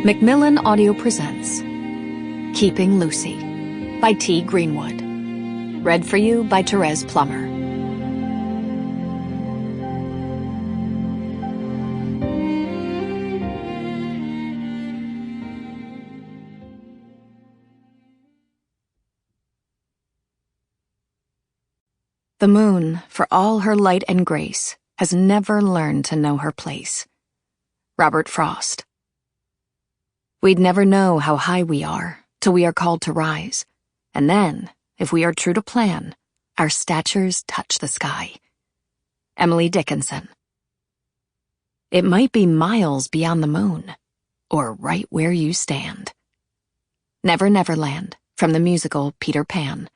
Macmillan Audio presents Keeping Lucy by T. Greenwood. Read for you by Thérèse Plummer. The moon, for all her light and grace, has never learned to know her place. Robert Frost. We'd never know how high we are till we are called to rise, and then, if we are true to plan, our statures touch the sky. Emily Dickinson. It might be miles beyond the moon, or right where you stand. Never Neverland, from the musical Peter Pan.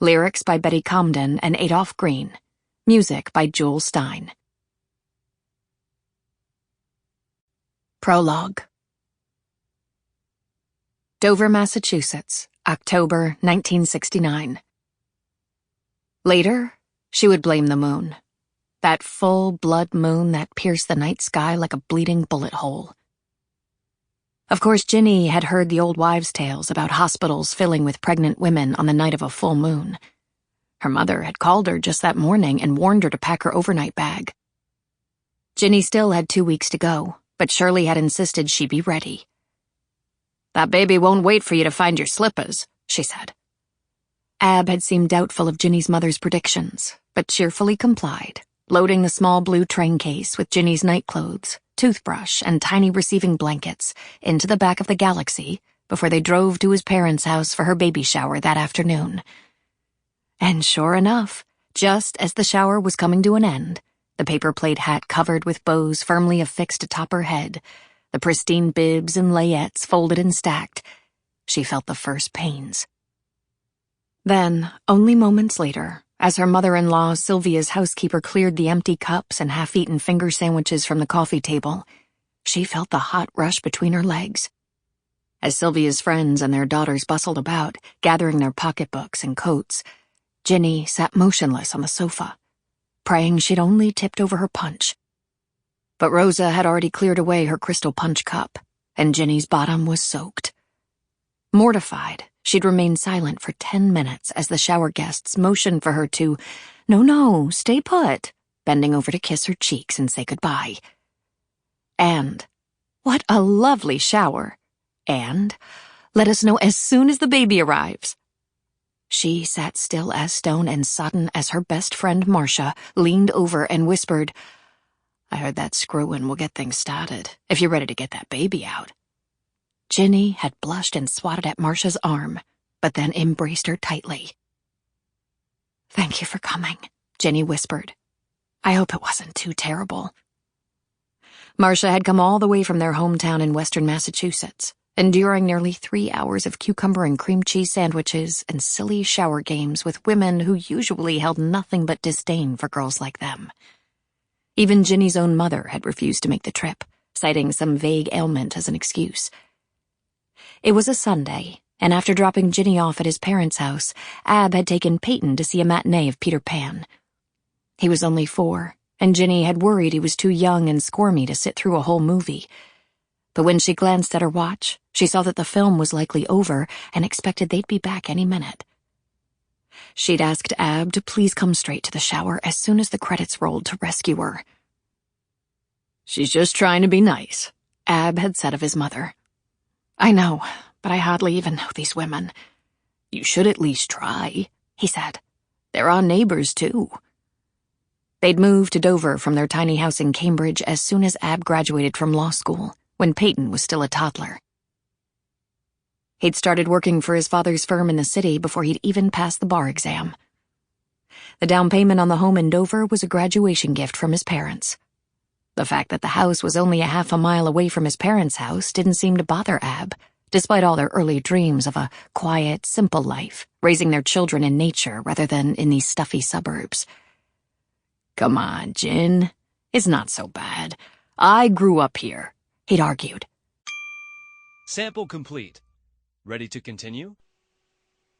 Lyrics by Betty Comden and Adolph Green. Music by Joel Stein. Prologue. Dover, Massachusetts, October 1969. Later, she would blame the moon. That full blood moon that pierced the night sky like a bleeding bullet hole. Of course, Ginny had heard the old wives' tales about hospitals filling with pregnant women on the night of a full moon. Her mother had called her just that morning and warned her to pack her overnight bag. Ginny still had 2 weeks to go, but Shirley had insisted she be ready. "That baby won't wait for you to find your slippers," she said. Ab had seemed doubtful of Ginny's mother's predictions, but cheerfully complied, loading the small blue train case with Ginny's nightclothes, toothbrush, and tiny receiving blankets into the back of the Galaxy before they drove to his parents' house for her baby shower that afternoon. And sure enough, just as the shower was coming to an end, the paper plate hat covered with bows firmly affixed atop her head, the pristine bibs and layettes folded and stacked, she felt the first pains. Then, only moments later, as her mother-in-law Sylvia's housekeeper cleared the empty cups and half-eaten finger sandwiches from the coffee table, she felt the hot rush between her legs. As Sylvia's friends and their daughters bustled about, gathering their pocketbooks and coats, Ginny sat motionless on the sofa, praying she'd only tipped over her punch. But Rosa had already cleared away her crystal punch cup, and Ginny's bottom was soaked. Mortified, she'd remained silent for 10 minutes as the shower guests motioned for her to, No, stay put," bending over to kiss her cheeks and say goodbye. And, "What a lovely shower," and, "Let us know as soon as the baby arrives." She sat still as stone and sodden as her best friend Marcia leaned over and whispered, "I heard that screw-in will get things started, if you're ready to get that baby out." Ginny had blushed and swatted at Marcia's arm, but then embraced her tightly. "Thank you for coming," Ginny whispered. "I hope it wasn't too terrible." Marcia had come all the way from their hometown in western Massachusetts, enduring nearly 3 hours of cucumber and cream cheese sandwiches and silly shower games with women who usually held nothing but disdain for girls like them. Even Ginny's own mother had refused to make the trip, citing some vague ailment as an excuse. It was a Sunday, and after dropping Ginny off at his parents' house, Ab had taken Peyton to see a matinee of Peter Pan. He was only 4, and Ginny had worried he was too young and squirmy to sit through a whole movie. But when she glanced at her watch, she saw that the film was likely over and expected they'd be back any minute. She'd asked Ab to please come straight to the shower as soon as the credits rolled to rescue her. "She's just trying to be nice," Ab had said of his mother. "I know, but I hardly even know these women." "You should at least try," he said. "They're our neighbors, too." They'd moved to Dover from their tiny house in Cambridge as soon as Ab graduated from law school, when Peyton was still a toddler. He'd started working for his father's firm in the city before he'd even passed the bar exam. The down payment on the home in Dover was a graduation gift from his parents. The fact that the house was only a half a mile away from his parents' house didn't seem to bother Ab, despite all their early dreams of a quiet, simple life, raising their children in nature rather than in these stuffy suburbs. "Come on, Gin. It's not so bad. I grew up here," he'd argued. Sample complete. Ready to continue?